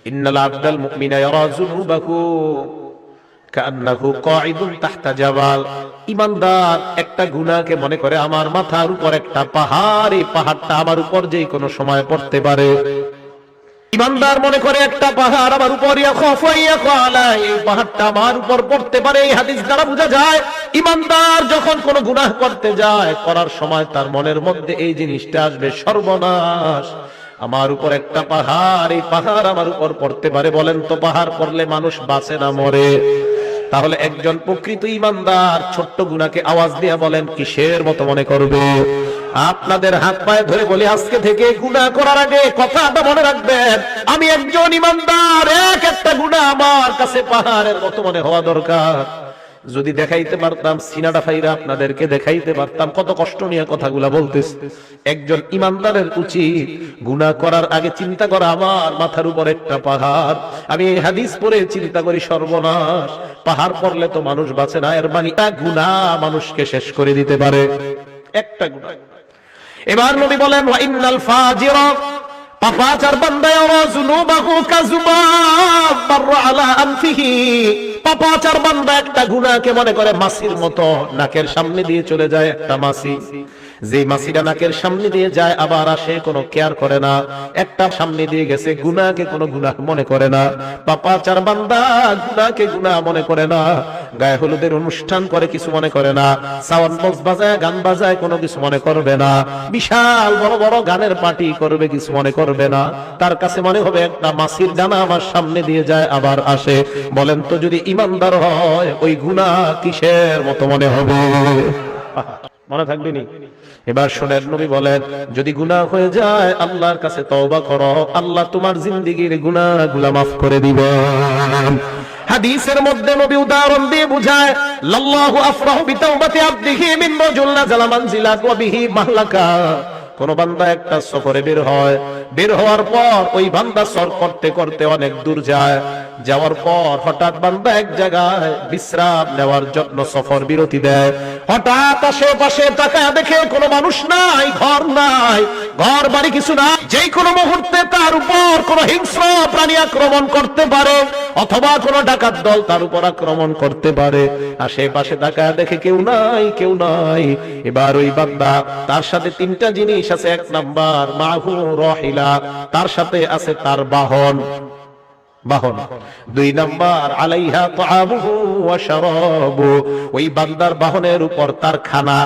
ইন্নাল আবদাল মুমিনা ইয়ারা যুনুবাহু কান্নাহু কাঈদুন তাহতা জাবাল। ঈমানদার একটা গুনাহকে মনে করে আমার মাথার উপর একটা পাহাড়, এই পাহাড়টা আমার উপর যেই কোনো সময় পড়তে পারে। ঈমানদার মনে করে একটা পাহাড় আমার উপর, এই পাহাড়টা আমার উপর পড়তে পারে। এই হাদিস দ্বারা বোঝা যায় ঈমানদার যখন কোনো গুনাহ করতে যায়, করার সময় তার মনের মধ্যে এই জিনিসটা আসবে, সর্বনাশ, আমার উপর একটা পাহাড়, এই পাহাড় আমার উপর পড়তে পারে। বলেন তো পাহাড় পড়লে মানুষ বাঁচে না মরে? তাহলে একজন প্রকৃত ঈমানদার ছোট্ট গুনাহকে আওয়াজ দিয়ে বলেন কিসের মতো মনে করবে? আপনাদের হাত পায়ে ধরে বলি, আজকে থেকে গুনাহ করার আগে কথাটা মনে রাখবেন, আমি একজন ঈমানদার, এক একটা গুনাহ আমার কাছে পাহাড়ের মতো মনে হওয়া দরকার। যদি দেখাইতে পারতাম, সিনাটা ফাইরা আপনাদেরকে দেখাইতে পারতাম কত কষ্ট নিয়ে কথাগুলা বলতেছে। একজন ঈমানদারের উচিত গুনাহ করার আগে চিন্তা করা আমার মাথার উপর একটা পাহাড়। আমি এই হাদিস পড়ে চিন্তা করি সর্বনাশ, পাহাড় পড়লে তো মানুষ বাঁচে না, এর মানে গুনাহ মানুষকে শেষ করে দিতে পারে, একটা গুনাহ। এবার নবী বলেন ওয়া ইন্নাল ফাজিরা, পাপাচার বান্দা ইয়ারা যুনুবাহু কাযুবাব মাররা আলা আনফিহি, পাপাচার বান্দা একটা গুনাহকে মনে করে মাছির মতো, নাকের সামনে দিয়ে চলে যায় একটা মাছি, যে মাছিটা নাকের সামনে দিয়ে যায় আবার আসে, কোনো কেয়ার করে না, একটা সামনে দিয়ে গেছে, গুনাহকে কোনো গুনাহ মনে করে না। পাপাচার বান্দা গুনাহকে গুনাহ মনে করে না, গায়ে হলুদের অনুষ্ঠান করে কিছু মনে করে না, সাউন্ড বক্স বাজায় গান বাজায় কোনো কিছু মনে করবে না, বিশাল বড় বড় গানের পার্টি করবে কিছু মনে করবে না, তার কাছে মনে হবে একটা মাছির ডানা আমার সামনে দিয়ে যায় আবার আসে। বলেন তো যদি ঈমানদার হয় ওই গুনাহ কিসের মতো মনে হবে? মনে থাকবে নি? এবার শোনেন, নবী বলেন যদি গুনাহ হয়ে যায় আল্লাহর কাছে তওবা করো, আল্লাহ তোমার জিন্দেগীর গুনাহগুলো মাফ করে দিবেন। হাদিসের মধ্যে নবী উদাহরণ দিয়ে বুঝায়, লাল্লাহু আফরাহু বিতাওবাতি আবদিহি মিন রাজুল নাযালা মানজিলাত ওয়া বিহি মাহলাকা। কোন বান্দা একটা সফরে বের হয়, বের হওয়ার পর ওই বান্দা সফর করতে করতে অনেক দূর যায়, যাওয়ার পর হঠাৎ বান্দা এক জায়গায় বিশ্রাম নেওয়ার জন্য সফর বিরতি দেয়। হঠাৎ আশেপাশে তাকায় দেখে কোনো মানুষ নাই, ঘর নাই, ঘর বাড়ি কিছু না, যে কোনো মুহূর্তে তার উপর কোনো হিংস্র প্রাণী আক্রমণ করতে পারে, অথবা কোনো ডাকাত দল তার উপর আক্রমণ করতে পারে। আশেপাশে তাকায় দেখে কেউ নাই, কেউ নাই। এবার ওই বান্দা, তার সাথে তিনটা জিনিস আছে। এক নাম্বার মাহু রাহিলা, তার সাথে আছে তার বাহন, দুই নাম্বার আলাইহা তাআমুহু ওয়া শারাবু, ওই বান্দার বাহনের উপর তার খানা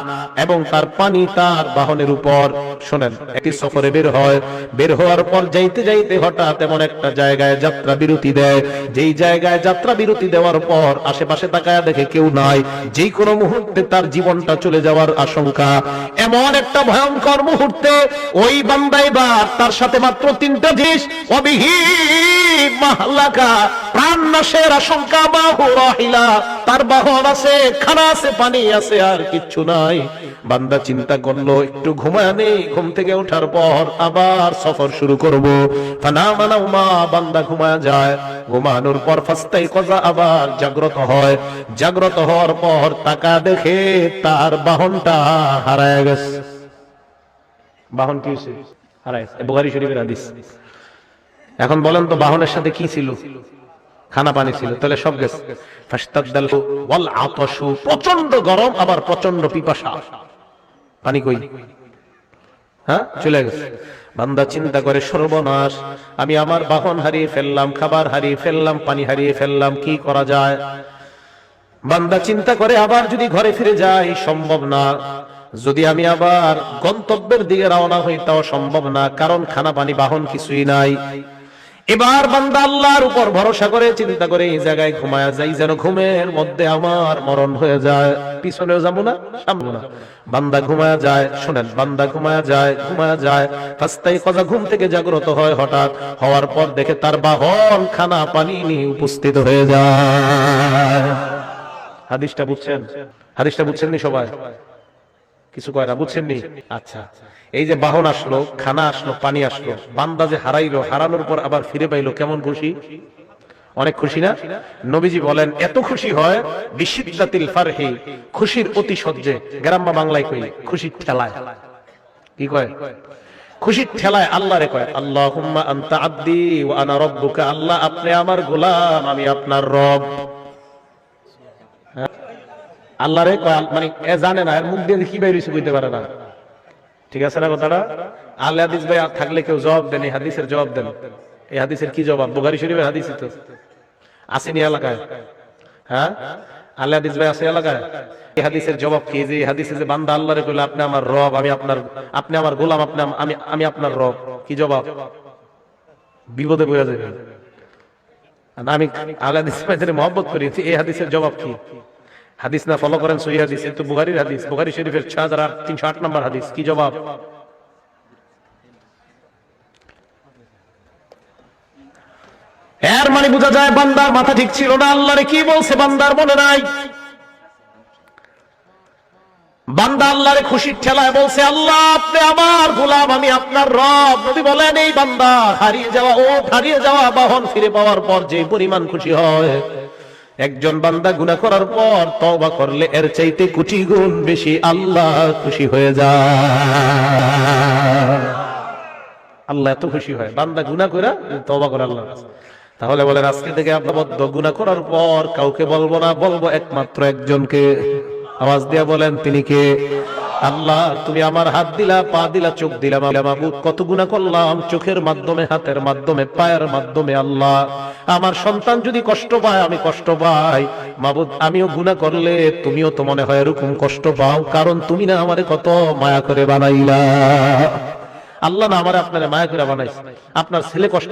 এবং তার পানি তার বাহনের উপর। শুনেন, একটি সফরে বের হয়, বের হওয়ার পর যাইতে যাইতে হঠাৎ এমন একটা জায়গায় যাত্রা বিরতি দেয়, যেই জায়গায় যাত্রা বিরতি দেওয়ার পর আশেপাশে তাকায় দেখে কেউ নাই, যেই কোনো মুহূর্তে তার জীবনটা চলে যাওয়ার আশঙ্কা। এমন একটা ভয়ঙ্কর মুহূর্তে ওই বান্দা এবার তার সাথে মাত্র তিনটা জিনিস, অবিহি মাহলাকা, প্রাণ নাশের আশঙ্কা, বাহু রাহিলা, তার বাহন আছে, খানা আছে, পানি আছে, আর কিচ্ছু নাই। বান্দা চিন্তা করলো একটু ঘুমায় নেই, ঘুম থেকে ওঠার পর আবার সফর শুরু করব। ফানামা নাওমা, বান্দা ঘুমায় যায়, ঘুমানোর পর ফাস্তাইকাযা, আবার জাগ্রত হয়, জাগ্রত হওয়ার পর তাকা দেখে তার বাহনটা হারায় গেছে। বাহন কি হয়েছে? হারায় গেছে। বুখারী শরীফের হাদিস। এখন বলেন তো বাহনের সাথে কি ছিল? খানা পানি ছিল, তাহলে সব গেছে। ফাশতাদ্দাল ওয়াল আতাশু, প্রচন্ড গরম আবার প্রচন্ড পিপাসা, পানি কই? হ্যাঁ, চলে গেছে। বান্দা চিন্তা করে সর্বনাশ, আমি আমার বাহন হারিয়ে ফেললাম, খাবার হারিয়ে ফেললাম, পানি হারিয়ে ফেললাম, কি করা যায়? বান্দা চিন্তা করে আবার যদি ঘরে ফিরে যাই সম্ভব না, যদি আমি আবার গন্তব্যের দিকে রওনা হই তাও সম্ভব না, কারণ খানা পানি বাহন কিছুই নাই। এবার বান্দা আল্লাহর উপর ভরসা করে চিন্তা করে এই জায়গায় ঘুমায়া যাই, যেন ঘুমের মধ্যে আমার মরণ হয়ে যায়, পিছনেও যাবো না সামনে না। বান্দা ঘুমায়া যায়, শুনেন, বান্দা ঘুমায়া যায়, ফাস্তাইকাযা, ঘুম থেকে জাগ্রত হয়, হঠাৎ হওয়ার পর দেখে তার বাহন খানা পানি নিয়ে উপস্থিত হয়ে যায়। হাদিসটা বুঝছেন? হাদিসটা বুঝছেন নি সবাই? কিছু কয় না, বুঝছেন নি? আচ্ছা, এই যে বাহন আসলো, খানা আসলো, পানি আসলো, বান্দা যে হারাইলো, হারানোর পর আবার ফিরে পাইলো, কেমন খুশি? অনেক খুশি না? নবীজি বলেন এত খুশি হয় বিশিদ্দাতিল ফারহি, খুশির অতি সহ্যে, গ্রাম বা বাংলায় কই খুশির ঠেলায়। কি কয়? খুশির ঠেলায় আল্লাহরে কয় আল্লাহুম্মা আনতা আবদি ওয়া আনা রাব্বুকা, আল্লাহ আপনি আমার গোলাম আমি আপনার রব। আল্লাহরে কয়, মানে এ জানে না, এর মুখ দিয়ে কি বের হইছে বুঝতে পারে না। ঠিক আছে না কথাটা? আহলে হাদিস ভাই থাকলে কেউ জবাব দেন, এই হাদিসের জবাব দেন। এই হাদিসের কি জবাব? বুখারী শরীফের হাদিস তো আসেনি এলাকায়। হ্যাঁ, আহলে হাদিস ভাই আছে এলাকায়? এই হাদিসের জবাব কি? যে হাদিসে যে বান্দা আল্লাহরে কইলো আপনি আমার রব, আমি আপনার, আপনি আমার গোলাম, আমি আপনার রব, কি জবাব? বিপদে পড়ে যাবে। আমি আহলে হাদিস ভাইদের মহব্বত করি, এই হাদিসের জবাব কি? হাদিস না ফলো করেন সহিহ হাদিস, এই তো বুখারীর হাদিস, বুখারী শরীফের 6308 নম্বর হাদিস। কি জবাব? এর মানে বোঝা যায় বান্দার মাথা ঠিক ছিল না। আল্লাহরে কি বলছে বান্দার মনে নাই। বান্দা আল্লাহরে খুশির ঠেলায় বলছে আল্লাহ আপনি আমার গোলাম আমি আপনার রব। নবী বলেন এই বান্দা হারিয়ে যাওয়া বাহন ফিরে পাওয়ার পর যে পরিমাণ খুশি হয়, একজন বান্দা গুনাহ করার পর তওবা করলে এর চাইতে কোটি গুণ বেশি আল্লাহ খুশি হয়ে যায়। আল্লাহ এত খুশি হয় বান্দা গুনাহ করে তওবা করে আল্লাহ। তাহলে বলেন আজকে থেকে আমরা বদ্ধ গুনাহ করার পর কাউকে বলবো না, বলবো একমাত্র একজনকে। আওয়াজ দিয়ে বলেন তিনি কে? আল্লাহ তুমি আমার হাত দিলা, পা দিলা, চোখ দিলা, মাবুদ কত গুনাহ করলাম চোখের মাধ্যমে, হাতের মাধ্যমে, পায়ের মাধ্যমে। আল্লাহ আমার সন্তান যদি কষ্ট পায় আমি কষ্ট পাই, মাবুদ আমিও গুনাহ করলে তুমিও তো মনে হয় এরকম কষ্ট পাও, কারণ তুমি না আমারে কত মায়া করে বানাইলা। আল্লাহ না আমারে আপনারে মায়া করে বানাইছে। আপনার ছেলে কষ্ট